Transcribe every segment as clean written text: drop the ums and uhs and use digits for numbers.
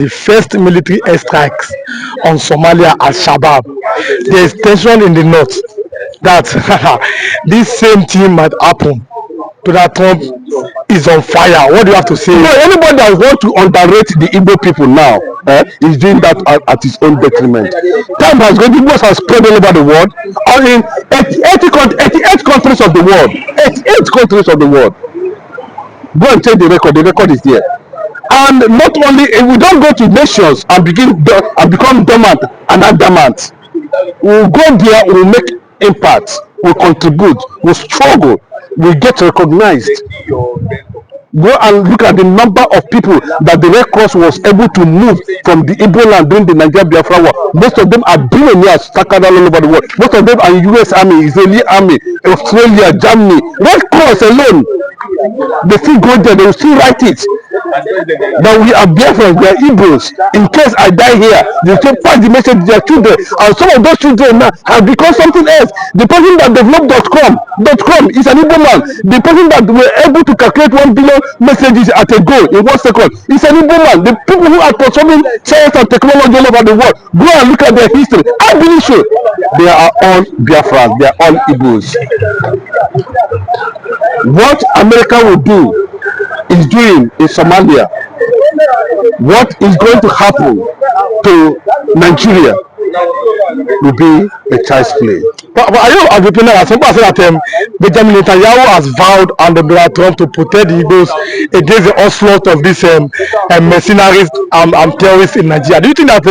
The first military airstrikes on Somalia as Shabab. There is tension in the north that this same thing might happen to that Trump is on fire. What do you have to say? No, anybody that want to underrate the Igbo people now is doing that at his own detriment. Time has gone, Igbos have spread all over the world. In 88 countries of the world. 88 countries of the world. Go and check the record is there. And not only, if we don't go to nations and become dormant and adamant, we'll go there, we'll make impact, we'll contribute, we'll struggle, we'll get recognized. Go and look at the number of people that the Red Cross was able to move from the Igbo land during the Nigeria Biafra war. Most of them are billionaires scattered all over the world. Most of them are US Army, Israeli Army, Australia, Germany. Red Cross alone, they still go there, they will still write it. That we are Biafrans, we are Igbos. In case I die here, they still pass the message to their children. And some of those children now have become something else. The person that developed .com is an Igbo man. The person that were able to calculate 1 billion messages at a go in 1 second is an Igbo man. The people who are transforming science and technology all over the world, go and look at their history. I believe so. They are all Biafrans, they are all Igbos. What America will do is doing in Somalia, what is going to happen to Nigeria will be a child's play. But are you agreeing that somebody said that Benjamin Netanyahu has vowed under Donald Trump to protect the Igbos against the onslaught of these mercenaries and terrorists in Nigeria? Do you think that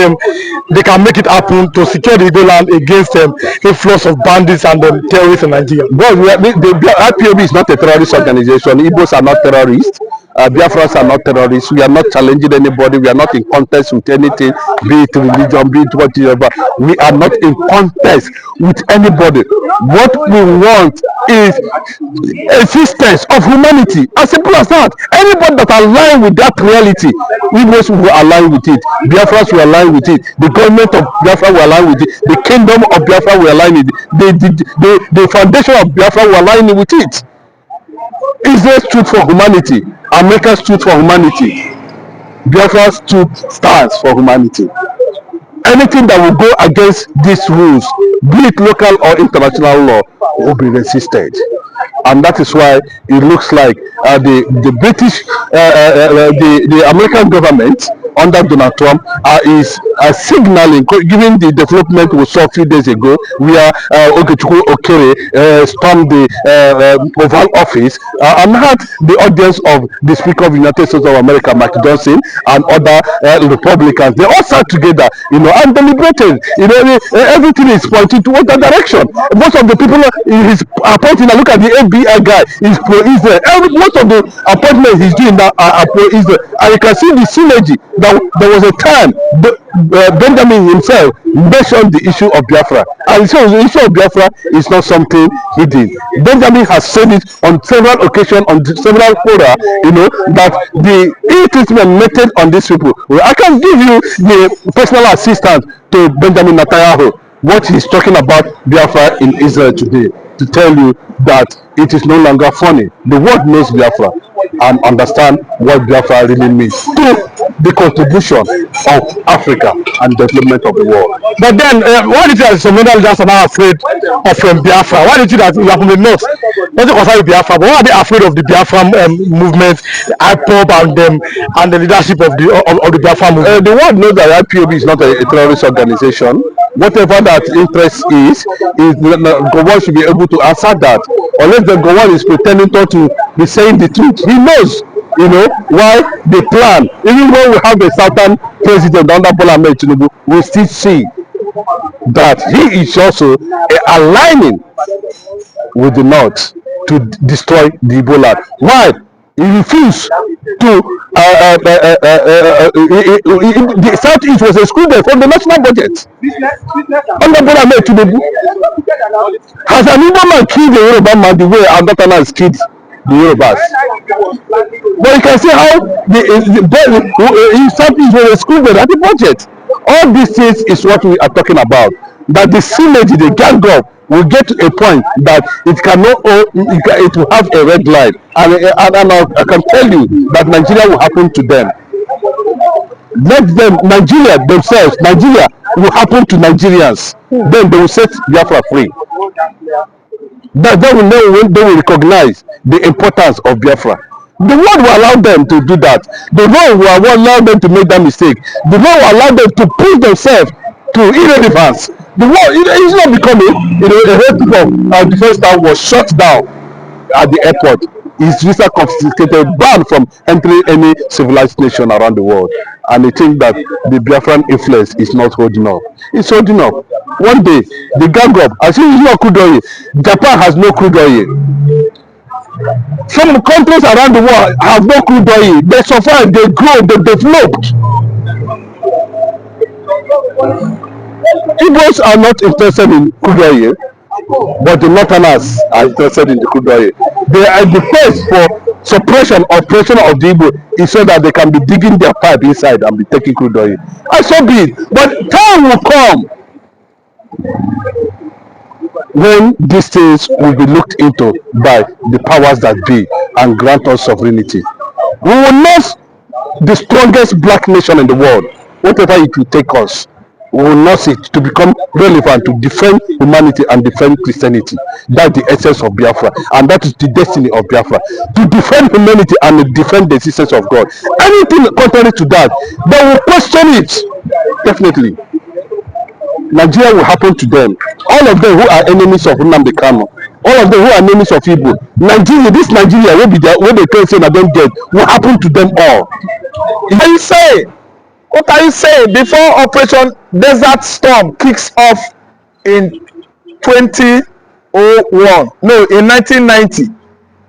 they can make it happen to secure the Igbo land against influx of bandits and terrorists in Nigeria? Well, the IPOB is not a terrorist organization. Igbos are not terrorists. Biafrans are not terrorists. We are not challenging anybody. We are not in contest with anything, be it religion, be it whatever. We are not in contest with anybody. What we want is existence of humanity. As simple as that. Anybody that align with that reality, we must align with it. Biafrans will align with it. The government of Biafra will align with it. The kingdom of Biafra will align with it. The foundation of Biafra will align with it. Israel stood for humanity. America stood for humanity. Biafra stands for humanity. Anything that will go against these rules, be it local or international law, will be resisted. And that is why it looks like the British, the American government under Donald Trump is signaling, given the development we saw a few days ago, where Okechukwu Okere stormed the Oval Office and had the audience of the Speaker of the United States of America, Mike Johnson, and other Republicans. They all sat together, and deliberated. Everything is pointing towards that direction. Most of the people he's appointing, look at the FBI guy, is pro-Israel. Most of the appointments he's doing now are pro-Israel. And you can see the synergy. There was a time Benjamin himself mentioned the issue of Biafra, and so the issue of Biafra is not something hidden. Benjamin has said it on several occasions, on several fora, that the ill-treatment meted on these people. Well, I can give you the personal assistant to Benjamin Netanyahu, what he's talking about Biafra in Israel today, to tell you that it is no longer funny. The world knows Biafra and understand what Biafra really means to the contribution of Africa and development of the world. But then, why did you that some Nigerians are now afraid of Biafra? Why did you that you have been not? Not concerned with Biafra, but why are they afraid of the Biafra movement, the IPOB and the leadership of the Biafra movement? The world knows that IPOB is not a terrorist organization. Whatever that interest is Gowon should be able to answer that. Unless the Gowon is pretending not to be saying the truth, he knows. Why they plan. Even when we have the Southern president under Bola Ahmed Tinubu, we still see that he is also aligning with the North to destroy the Igbo land. Why? He refused to. The Southeast was excluded from the national budget under Bola Ahmed Tinubu. Has an Igbo man killed the Yoruba man the way Andatana has killed the Yorubas? But you can see how the Southeast was excluded at the budget. All these things is what we are talking about. That the synergy, the gang up, will get to a point that it will have a red line. And I can tell you that Nigeria will happen to them. Let them, Nigeria themselves, Nigeria will happen to Nigerians. Then they will set Biafra free. That they will know when they will recognize the importance of Biafra. The world will allow them to do that. The world will allow them to make that mistake. The world will allow them to push themselves to irrelevance. The world is not becoming, a head of the first time was shut down at the airport. Is visa confiscated, banned from entering any civilized nation around the world. And they think that the Biafran influence is not holding up. It's holding up. One day, the gang up, as if it's not crude oil. Japan has no crude oil. Some countries around the world have no crude oil. They survive, they grow, they developed. Igbos are not interested in crude oil, but the Northerners are interested in the crude oil. They are the first for suppression, oppression of the Igbo is so that they can be digging their pipe inside and be taking crude oil. I so be it. But time will come when these things will be looked into by the powers that be and grant us sovereignty. We will not the strongest black nation in the world, whatever it will take us. We will not seek to become relevant to defend humanity and defend Christianity. That's the essence of Biafra, and that is the destiny of Biafra. To defend humanity and defend the existence of God. Anything contrary to that, they will question it. Definitely. Nigeria will happen to them. All of them who are enemies of Nnamdi Kanu, all of them who are enemies of Igbo. Nigeria, this Nigeria will be there, where they can say that don't get, will happen to them all. What are you saying? What are you saying? Before Operation Desert Storm kicks off in 2001, no, in 1990,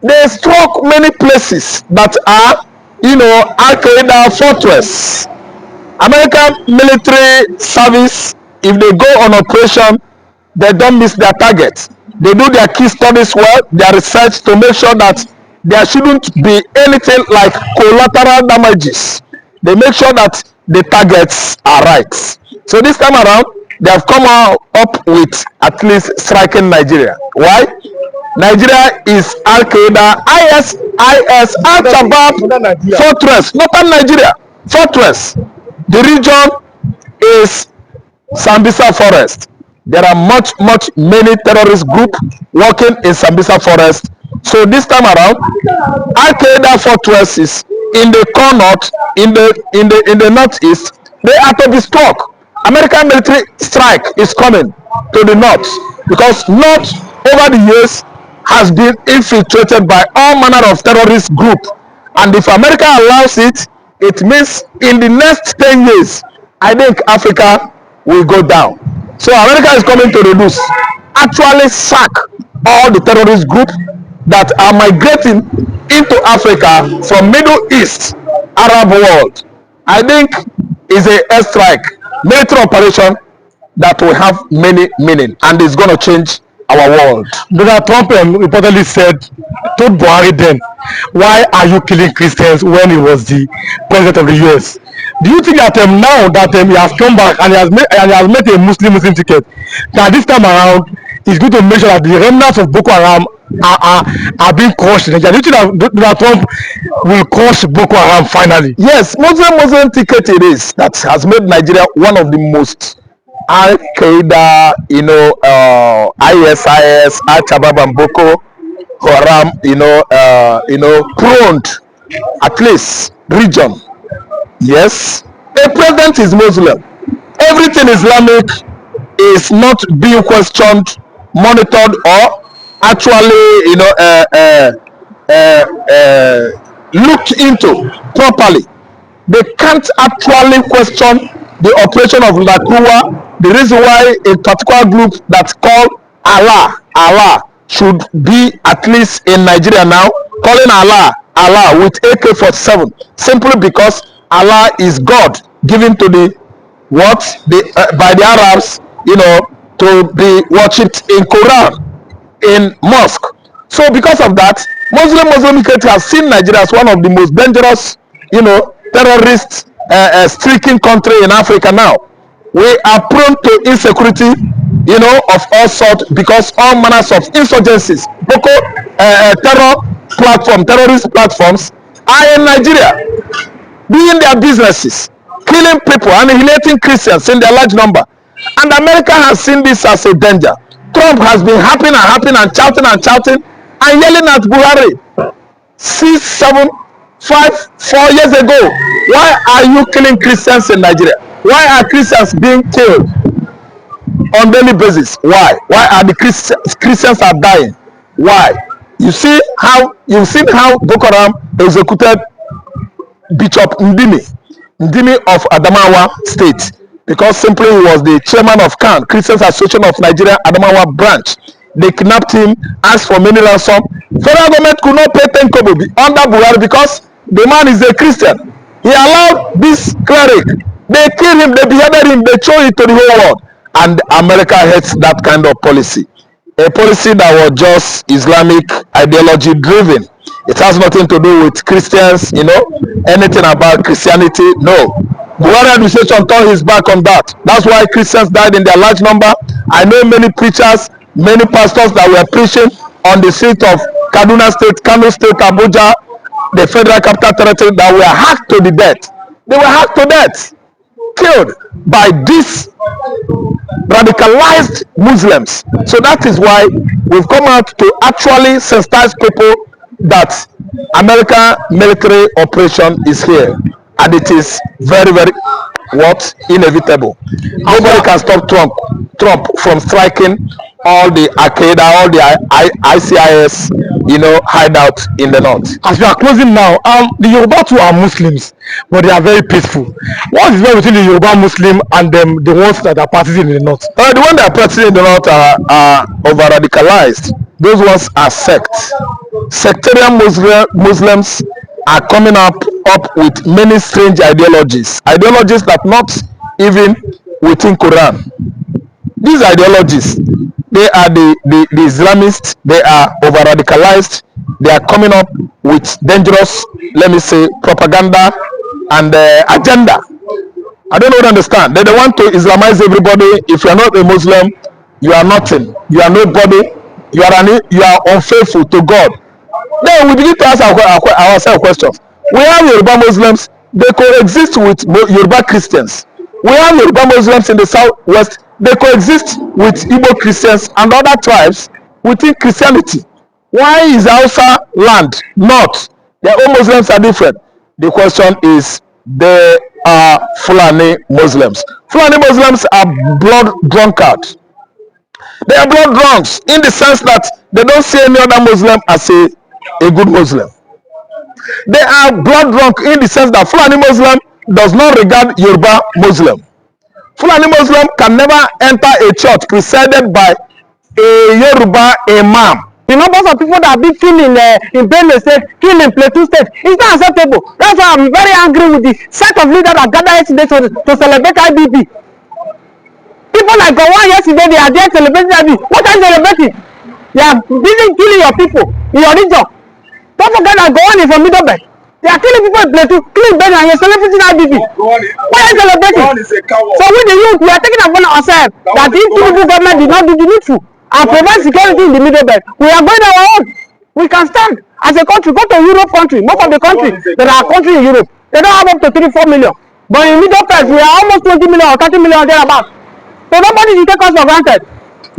they struck many places that are, Al-Qaeda fortress. American military service, if they go on operation, they don't miss their target. They do their key studies well, their research to make sure that there shouldn't be anything like collateral damages. They make sure that the targets are right. So this time around, they have come up with at least striking Nigeria. Why? Nigeria is Al-Qaeda, IS, Al-Shabaab fortress, northern Nigeria fortress. The region is Sambisa Forest. There are many terrorist groups working in Sambisa Forest. So this time around, Al-Qaeda fortress is in the corner, in the northeast. They are to be struck. American military strike is coming to the north, because north over the years has been infiltrated by all manner of terrorist group, and if America allows it, it means in the next 10 years, I think Africa will go down. So America is coming to reduce, actually sack all the terrorist group that are migrating into Africa from Middle East, Arab world. I think is a airstrike, military operation that will have many meaning, and it's going to change our world. Donald Trump reportedly said, told Buhari then, why are you killing Christians when he was the president of the US? Do you think that now that he has come back and he has made a Muslim ticket, that this time around he's going to make sure that the remnants of Boko Haram are being crushed in Nigeria? Do you think that Donald Trump will crush Boko Haram finally? Yes, Muslim ticket it is that has made Nigeria one of the most Al-Qaeda, ISIS, Al-Shabaab and Boko Haram, prone, at least region. Yes, a president is Muslim. Everything Islamic is not being questioned, monitored, or actually, looked into properly. They can't actually question the operation of Nakua. The reason why a particular group that's called Allah should be at least in Nigeria now, calling Allah with AK-47, simply because Allah is God given to by the Arabs, to be worshipped in Quran, in mosque. So because of that, Muslim has seen Nigeria as one of the most dangerous, terrorist stricken country in Africa now. We are prone to insecurity, of all sorts, because all manners of insurgencies, terrorist platforms are in Nigeria, doing their businesses, killing people, annihilating Christians in their large number. And America has seen this as a danger. Trump has been happy and shouting and yelling at Buhari 6, 7, 5, 4 years ago. Why are you killing Christians in Nigeria? Why are Christians being killed on daily basis? Why? Why are the Christians are dying? Why? You've seen how Boko Haram executed Bishop Ndimi of Adamawa State, because simply he was the chairman of CAN, Christians Association of Nigeria Adamawa branch. They kidnapped him, asked for many ransom. Federal government could not pay 10 kobo under Buhari because the man is a Christian. He allowed this cleric. They killed him, they beheaded him, they showed it to the whole world. And America hates that kind of policy. A policy that was just Islamic ideology driven. It has nothing to do with Christians, anything about Christianity. No. Buhari administration turned his back on that. That's why Christians died in their large number. I know many preachers, many pastors that were preaching on the street of Kaduna State, Kano State, Abuja, the Federal Capital Territory, that were hacked to the death. They were hacked to death, killed by these radicalized Muslims. So that is why we've come out to actually sensitize people that American military operation is here, and it is very, very inevitable. Nobody can stop Trump from striking all the Al-Qaeda, all the ICIS, hideout in the north. As we are closing now, the Yoruba too are Muslims, but they are very peaceful. What is the difference between the Yoruba Muslim and the ones that are practicing in the north? The ones that are practicing in the north are over radicalized. Those ones are sects. Sectarian Muslims are coming up with many strange ideologies that not even within Quran. These ideologies, they are the Islamists. They are over radicalized. They are coming up with dangerous, let me say, propaganda and agenda. I don't understand. They want to Islamize everybody. If you are not a Muslim, you are nothing. You are nobody. You are unfaithful to God. Then we begin to ask ourselves questions. We have Yoruba Muslims. They coexist with Yoruba Christians. We have Yoruba Muslims in the southwest. They coexist with Igbo Christians and other tribes within Christianity. Why is Hausa land not? Their own Muslims are different. The question is, they are Fulani Muslims. Fulani Muslims are blood drunkards. They are blood drunks in the sense that they don't see any other Muslim as a good Muslim. They are blood drunk in the sense that Fulani Muslim does not regard Yoruba Muslim. Fulani Muslim can never enter a church presided by a Yoruba imam. The numbers of people that have been killed in Benue State, killed in Plateau State, is not acceptable. That's why I'm very angry with the set of leaders that gathered yesterday to celebrate IBB. People like Gowon yesterday, they are there celebrating IBB. What are you celebrating? They are busy killing your people in your region. Don't forget that Gowon is from Middle Belt. They are killing people in Plateau, killing Benue, and you're celebrating IBB. Why are you celebrating? So with the youth, we are taking upon ourselves that if Tinubu government did not do the needful and provide security in the Middle Belt, we are going our own. We can stand as a country. Go to Europe country. Most of the countries that are countries in Europe, they don't have up to 3-4 million. But in Middle Belt, we are almost 20 million or 30 million thereabouts. So nobody should take us for granted.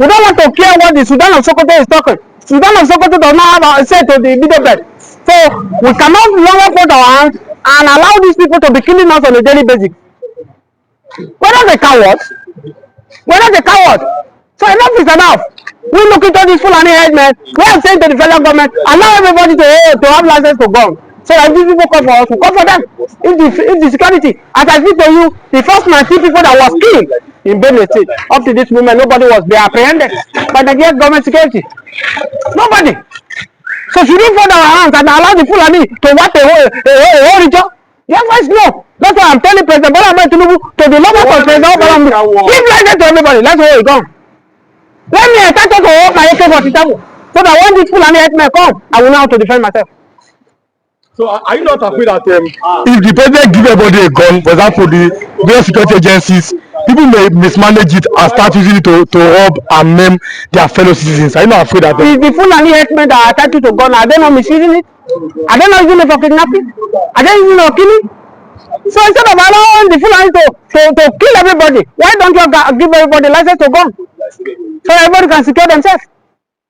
We don't want to care what the Sudan of Sokoto is talking. Sudan of Sokoto does not have a say to the Middle Belt. So we cannot longer put our hands and allow these people to be killing us on a daily basis. We're not the cowards. We're not the cowards. So enough is enough. We look into this Fulani headmen. We are saying to the federal government, allow everybody to have license to gun. So that these people come for us, we come for them. If the security, as I speak to you, the first 19 people that was killed in Benue State, up to this moment, nobody was be apprehended by the government security. Nobody. So should we fold our hands and allow the Fulani to wipe a whole region? Yes, guys, no. That's why I'm telling President Bola Ahmed Tinubu to the level of President Bola Ahmed. Give license to everybody. Let's hold it down. Let me attach to hold my AK-47 so that when this Fulani headmen come, I will know how to defend myself. So are you not afraid that if the president give everybody a gun, for example, the various security agencies, people may mismanage it and start using it to rob and maim their fellow citizens? Are you not afraid that the Fulani headmen that are attached to gun, are they not misusing it? Are they not using it for kidnapping? Are they using it for killing? So instead of allowing the Fulani to kill everybody, why don't you give everybody license to gun? So everybody can secure themselves.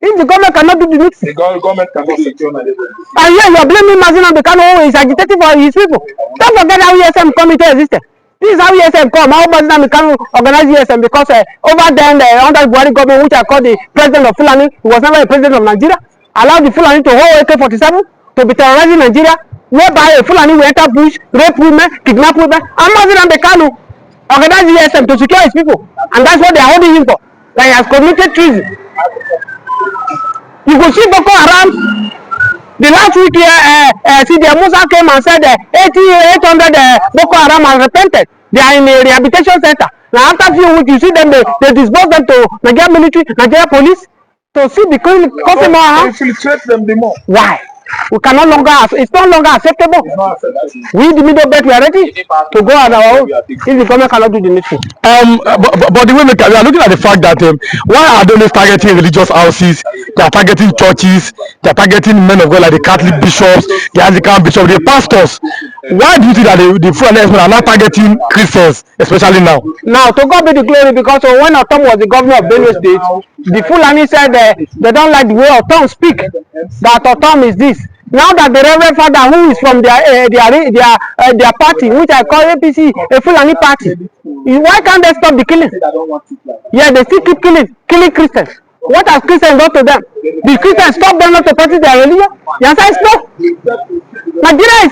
If the government cannot do the needful. The government cannot secure Nigeria. And here you are blaming Mazin Abekano who is agitating for his people. Don't forget how ESM committee existed. This is how ESM come. How Mazin Abekano organized ESM because over then under the Buhari government, which I call the president of Fulani, who was never a president of Nigeria, allowed the Fulani to hold AK-47 to be terrorizing Nigeria, whereby a Fulani will enter bush, rape women, kidnap women, and Mazin Abekano organized ESM to secure his people. And that's what they are holding him for. That he has committed treason. You could see Boko Haram. The last week CDM Musa came and said 800 Boko Haram have repented. They are in a rehabilitation center. Now after a few weeks, you see them, they disperse them to Nigeria military, Nigeria police to see the causing more harm. Infiltrate them the more. Why? We can no longer, it's no longer acceptable. We, the middle belt, we are ready to go on our own if the government cannot do the needful. But the way we are looking at the fact that why are they always targeting religious houses? They are targeting churches. They are targeting men of God like the Catholic bishops, the Anglican bishops, the pastors. Why do you think that the Fulani are not targeting Christians, especially now? Now, to God be the glory, because when Otom was the governor of Benue State, the Fulani said they don't like the way Otom speak. That Otom is this. Now that the Reverend Father, who is from their party, which I call APC, a Fulani party, why can't they stop the killing? Yeah, they still keep killing Christians. What has Christians done to them? The Christians stop them not to practice their religion? The answer is no. Nigeria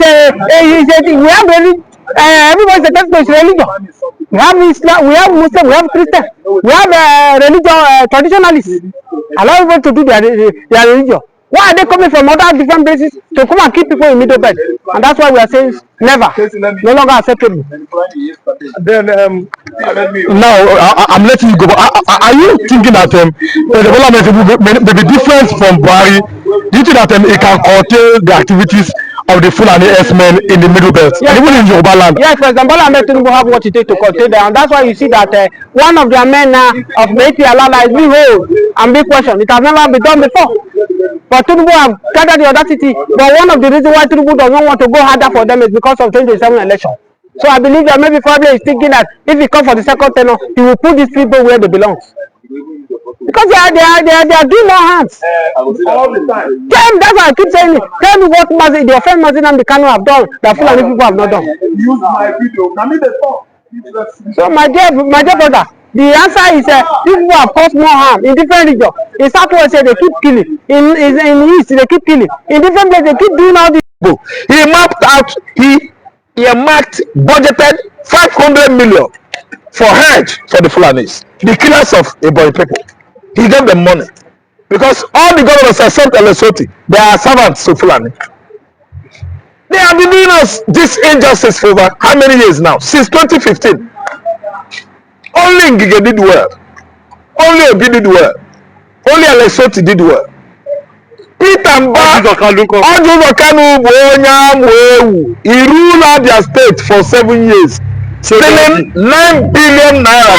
we have religion. Everybody is a test-based religion. We have Islam, we have Muslim, we have Christian, we have religion traditionalists. Allow everyone to do their religion. Why are they coming from other different places to come and keep people in middle belt? And that's why we are saying never, no longer acceptable. Then now I'm letting you go. But are you thinking that the development may be different from Buhari? Do you think that it can curtail the activities of the Fulani S-men in the middle belt, yes, even in Yoruba land? Yes, for example, Tinubu have what it takes to curtail them, and that's why you see that one of their men of Meiti Alala is being held and being questioned. It has never been done before. But Tinubu have gathered the audacity. But one of the reasons why Tinubu does not want to go harder for them is because of 2027 election. So I believe that maybe probably is thinking that if he comes for the second tenure, he will put these people where they belong. Because they are doing more hands. All the time. That's why I keep saying it. Tell me what the offense Mazin Abekano have done that Fulani people have not done. Use my video. Can you talk? So my dear brother, the answer is people have caused more harm in different regions. In Southwest they keep killing. In East they keep killing. In different places they keep doing all this. He mapped out. He marked budgeted 500 million for hedge for the Fulanis, the killers of Iboyi people. He gave them money because all the governors except Lesotho, they are servants to Fulani. They have been doing us this injustice for over how many years now? Since 2015. Only Ngige did well. Only Obi did well. Only Lesotho did well. Peter Mba, Ojuzo Kanu, he ruled out their state for 7 years, stealing 9 billion naira.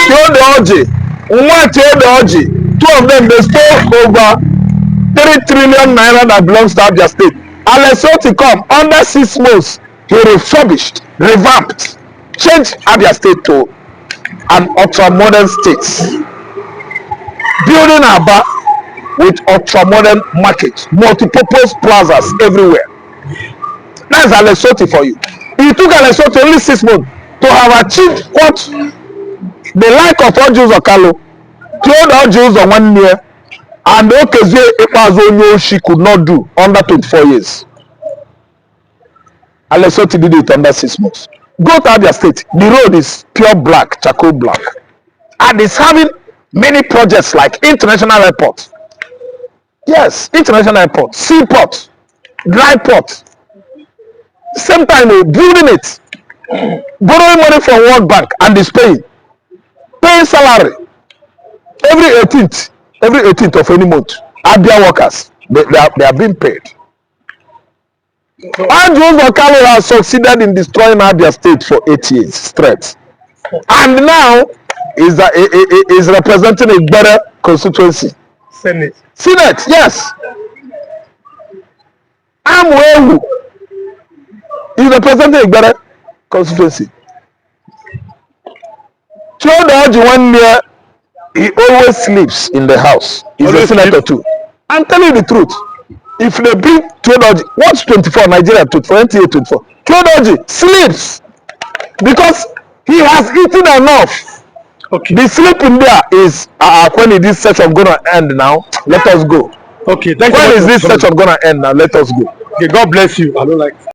Two of them, they stole over 3 trillion naira that belongs to Abia state. And Lesotho come under 6 months, he refurbished, revamped, changed Abia state to an ultra-modern state, building Aba with ultra-modern markets, multi-purpose plazas everywhere. That's a Lesotho for you. It took a Lesotho only 6 months to have achieved what the like of Ojuzo Kalo, killed Ojuzo 1 year, and Okezie Ekpazo she could not do under 24 years. And Lesotho did it under 6 months. Go to Abia State, the road is pure black, charcoal black. And it's having many projects like international airport. Yes, international airport, seaport, dry port. Same time, building it, borrowing money from World Bank and displaying, paying salary every 18th of any month. Abia workers, they are being paid. Ojuzo Kalo has succeeded in destroying Abia State for 8 years straight, and now is representing a better constituency. Senate, yes. Amwewu is representing a better. constituency. Theodore one year, he always sleeps in the house. He's a senator too. I'm telling you the truth. If they bring Theodore, what's 24 Nigeria 24, 24? Theodore sleeps because he has eaten enough. Okay. The sleeping there is when is this session gonna end now? Let us go. Okay, thank you. When is this session gonna end now? Let us go. Okay, God bless you. I don't like